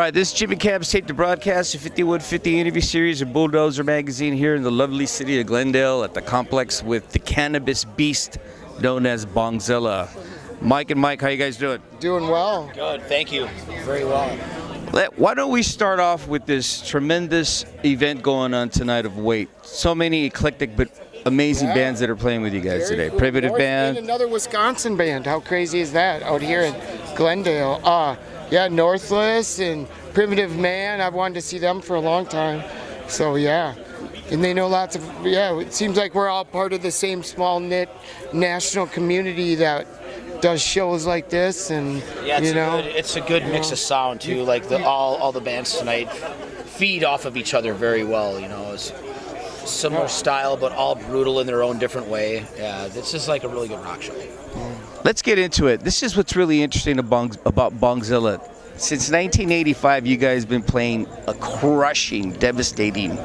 right, this is Jimmy Camp's Tape to Broadcast, a 5150 interview series of Bulldozer Magazine here in the lovely city of Glendale at the complex with the cannabis beast known as Bongzilla. Mike and Mike, how you guys doing? Doing well. Good, thank you. Very well. Why don't we start off with this tremendous event going on tonight of Weight. So many eclectic but amazing bands that are playing with you guys today. Cool. Primitive Band. And another Wisconsin band. How crazy is that out here in Glendale? Northless and Primitive Man. I've wanted to see them for a long time. So yeah. And they know lots of, it seems like we're all part of the same small knit national community that does shows like this, and it's a good mix of sound too. Like all the bands tonight feed off of each other very well. It's similar style, but all brutal in their own different way. Yeah, this is like a really good rock show. Let's get into it. This is what's really interesting about Bongzilla. Since 1985, you guys have been playing a crushing, devastating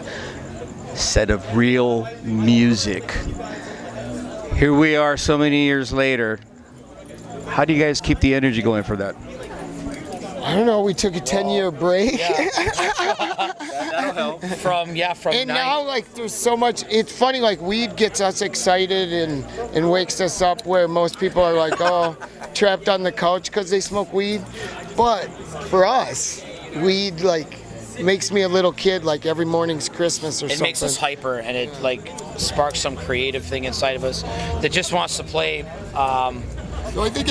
set of real music. Here we are so many years later. How do you guys keep the energy going for that? I don't know, we took a 10-year break. That'll help. From and now, there's so much, it's funny, weed gets us excited and wakes us up, where most people are trapped on the couch because they smoke weed. But for us, weed, makes me a little kid, every morning's Christmas or something. It makes us hyper, and it, sparks some creative thing inside of us that just wants to play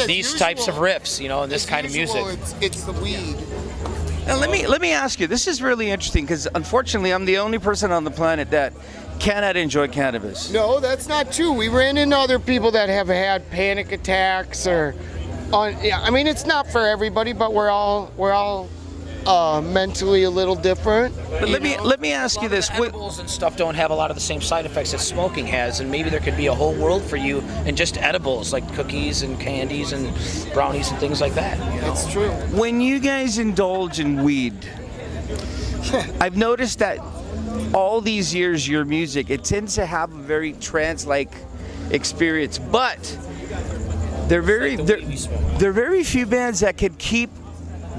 these types of riffs, and this kind of music. It's the weed. Now let me ask you. This is really interesting because unfortunately, I'm the only person on the planet that cannot enjoy cannabis. No, that's not true. We ran into other people that have had panic attacks it's not for everybody, but we're all mentally a little different. But let me ask you this: edibles and stuff don't have a lot of the same side effects that smoking has, and maybe there could be a whole world for you in just edibles, like cookies and candies and brownies and things like that. It's true. When you guys indulge in weed, I've noticed that all these years, your music, it tends to have a very trance-like experience, but there are very few bands that can keep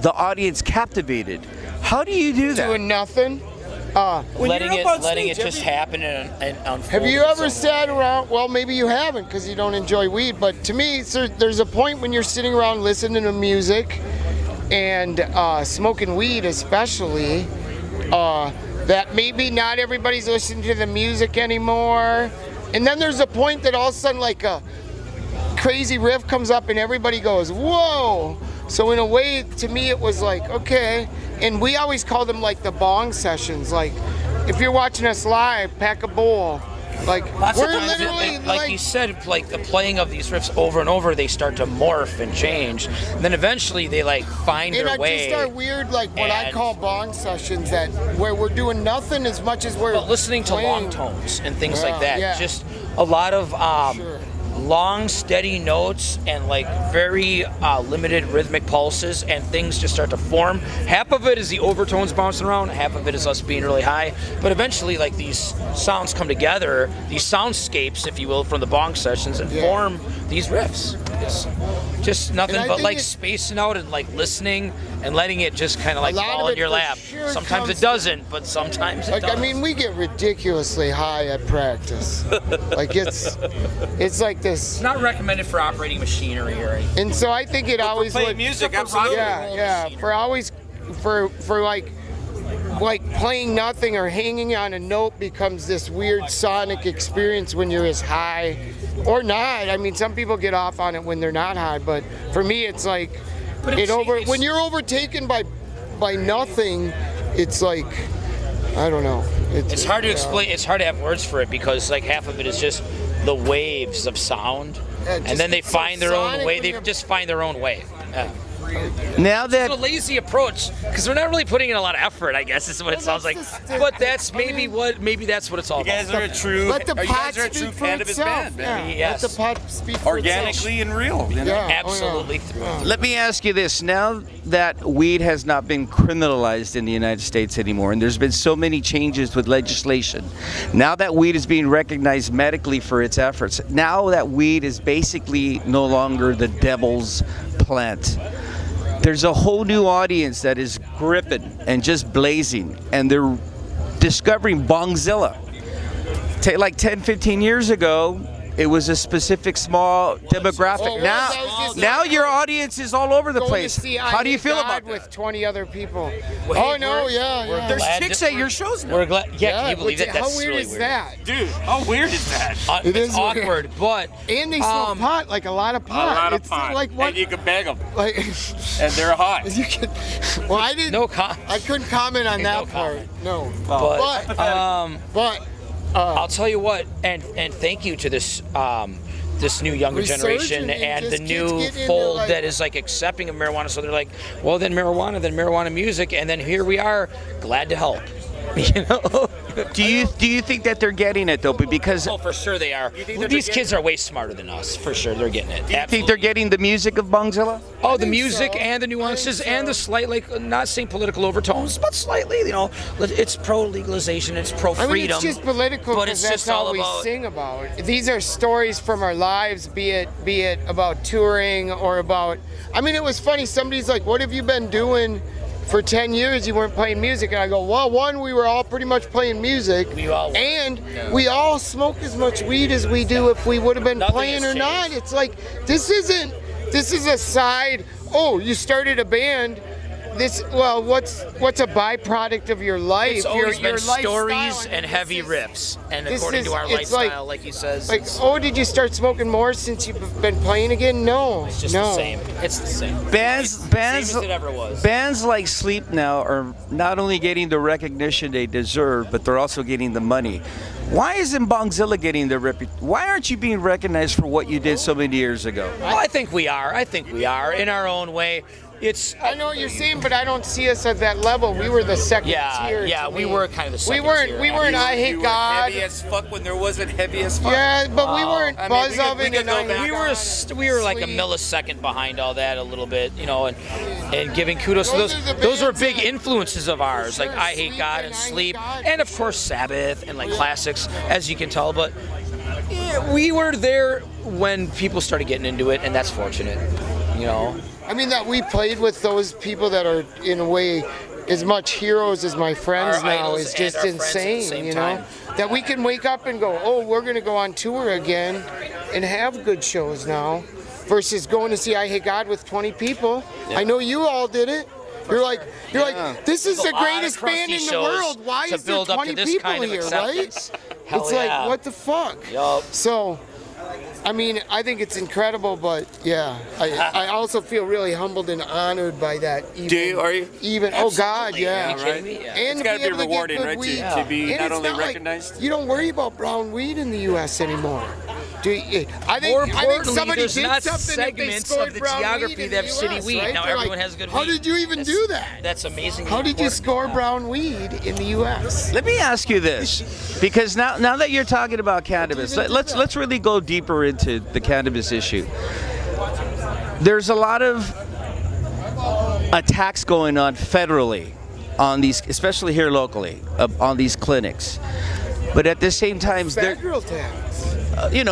the audience captivated. How do you do that? Doing nothing. Letting it just happen and unfold. Have you ever sat around? Well, maybe you haven't because you don't enjoy weed. But to me, there's a point when you're sitting around listening to music and smoking weed, especially, that maybe not everybody's listening to the music anymore. And then there's a point that all of a sudden, a crazy riff comes up and everybody goes, "Whoa!" So in a way, to me, it was okay. And we always call them the bong sessions. If you're watching us live, pack a bowl. We're literally you said, the playing of these riffs over and over, they start to morph and change. And then eventually they find their way. And just are weird, what I call bong sessions, where we're doing nothing as much as we're listening to long tones and things like that. Yeah. Just a lot of long, steady notes and very limited rhythmic pulses, and things just start to form. Half of it is the overtones bouncing around, half of it is us being really high. But eventually, these sounds come together, these soundscapes, if you will, from the bong sessions, and form these riffs. It's just nothing but spacing out and listening and letting it just kind of fall in your lap. Sometimes it doesn't, but sometimes it does. We get ridiculously high at practice. It's like this. It's not recommended for operating machinery or anything. And so I think it always playing music, absolutely. For playing nothing or hanging on a note becomes this weird sonic experience when you're as high or not. Some people get off on it when they're not high, but for me it's when you're overtaken by nothing, it's I don't know. It's hard to explain. It's hard to have words for it because half of it is just the waves of sound, and then they find their own way. They just find their own way. Yeah. Now that it's a lazy approach because we're not really putting in a lot of effort, I guess is what it sounds like. But that's maybe that's what it's all about. You guys are a true cannabis band, man. Yes. Let the pot speak for organically and real. Absolutely. Let me ask you this: now that weed has not been criminalized in the United States anymore, and there's been so many changes with legislation, now that weed is being recognized medically for its efforts, now that weed is basically no longer the devil's plant, there's a whole new audience that is gripping and just blazing, and they're discovering Bongzilla. Like 10, 15 years ago, it was a specific small demographic. Now your audience is all over the place. How do you feel about that? With 20 other people. We're There's chicks at your shows now. We're glad. Yeah, can you believe it? That's how weird really is weird. that? Dude, how weird is that? It It's is awkward, but And they smoke pot, like a lot of pot. A lot of It's pot. like what? And you can bag them. Like, And they're hot. you can. Well, I didn't. no comment. I couldn't comment on that No part. comment. No. But But I'll tell you what, and thank you to this this new younger Resurgent generation and and just the kids new getting into, fold like- that is like accepting of marijuana. So they're like, well, then marijuana music, and then here we are, glad to help. You know? Do you think that they're getting it though? Because Oh, for sure they are. that These they're kids are way smarter than us. For sure, they're getting it. I think they're getting the music of Bongzilla. Oh, the think music so. and the nuances I think and the so. slight, like, not saying political overtones, but slightly, you know, it's pro legalization, it's pro I mean, freedom. it's just political but because it's that's just all all we about. sing about. These are stories from our lives, be it about touring or about. I mean, it was funny. Somebody's like, "What have you been doing for 10 years? You weren't playing music." And I go, "Well, one, we were all pretty much playing music, We all were. and we all smoke as much weed as we do if we would have been Nothing playing has or not." changed. It's like this is a side. Oh, you started a band. What's a byproduct of your life? It's always your been stories lifestyle. and This heavy is- riffs, and this according is- to our it's lifestyle, like he says, Like, it's oh, did you start smoking more since you've been playing again? No, just no. the same. It's the same. Bands Same as it ever was. Bands like Sleep Now are not only getting the recognition they deserve, but they're also getting the money. Why isn't Bongzilla getting the Why aren't you being recognized for what you did so many years ago? Well, I think we are. I think we are in our own way. It's I know what you're saying, but I don't see us at that level. We were the second tier. yeah. to We me. were kind of the second We weren't. tier. We weren't. I You hate were God. heavy as fuck when there wasn't heavy as fuck. Yeah, but we weren't I mean, buzz we could- of we it. could And go I back. hate we were like a Sleep. millisecond behind all that a little bit, you know, and giving kudos to Those those. are the Those were bands big that- influences of ours, sure, like I Hate Sleep God and and I Hate Sleep, God. and of course Sabbath and like classics, as you can tell. But yeah, we were there when people started getting into it, and that's fortunate, you know. I mean, that we played with those people that are in a way as much heroes as my friends Our now idols is and just our friends at the insane, same you know? time. That we can wake up and go, oh, we're going to go on tour again and have good shows now versus going to see I Hate God with 20 people. I know you all did it. You're like, this is There's a the lot of greatest band crusty in the shows world. Why to is there build up to 20 this people kind of here, right? acceptance. Hell It's yeah. like, what the fuck? Yup. So, I mean, I think it's incredible, but yeah, I also feel really humbled and honored by that. Even, Do you? Are you? Even, oh God, Absolutely. yeah. Are you kidding me? Yeah. And It's to gotta be able to get rewarding, good right, weed. to be And not it's only like- recognized? you don't worry about brown weed in the U.S. anymore. Do you? I think, More I think importantly, somebody there's did not something that they segments scored of the brown geography weed in that have the city US, weed. right? Now They're everyone like, has good how weed. did you even do that? That's amazing. How did you score brown weed in the U.S.? Let me ask you this, because now that you're talking about cannabis, let's really go deeper into the cannabis issue. There's a lot of attacks going on federally on these, especially here locally, on these clinics. But at the same time, Federal tax.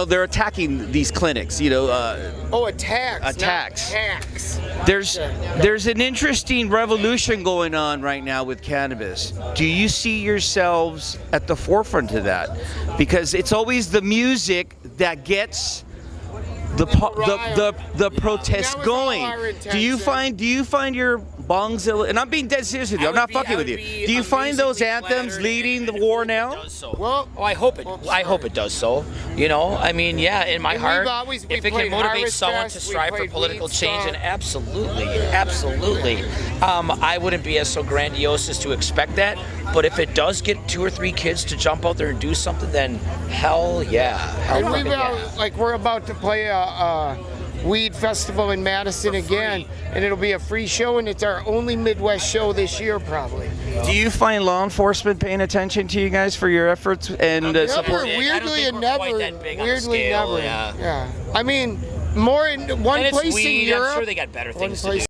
they're attacking these clinics. Oh, a tax. not Attacks. Tax. There's an interesting revolution going on right now with cannabis. Do you see yourselves at the forefront of that? Because it's always the music that gets the protests That was all going. our Do you intention. find your Bongzilla, and I'm being dead serious with you. I'm not fucking with you. Do you find those anthems leading the war now? Well, Oh, I hope it. I hope it does so. You know, I mean, yeah, in my And heart, we if it can played motivate Harvest someone Fest, to we strive for played political Weed change, Song. and absolutely, I wouldn't be as so grandiose as to expect that. But if it does get 2 or 3 kids to jump out there and do something, then hell yeah, hell and fucking yeah. we're about to play a weed festival in Madison again, and it'll be a free show, and it's our only Midwest show this year, probably. Do you find law enforcement paying attention to you guys for your efforts and support? Never, I don't weirdly, think and we're quite never. that big on the Weirdly, scale, never. yeah. Yeah. I mean, more in one And it's place weed. in Europe. I'm sure they got better one things to place do.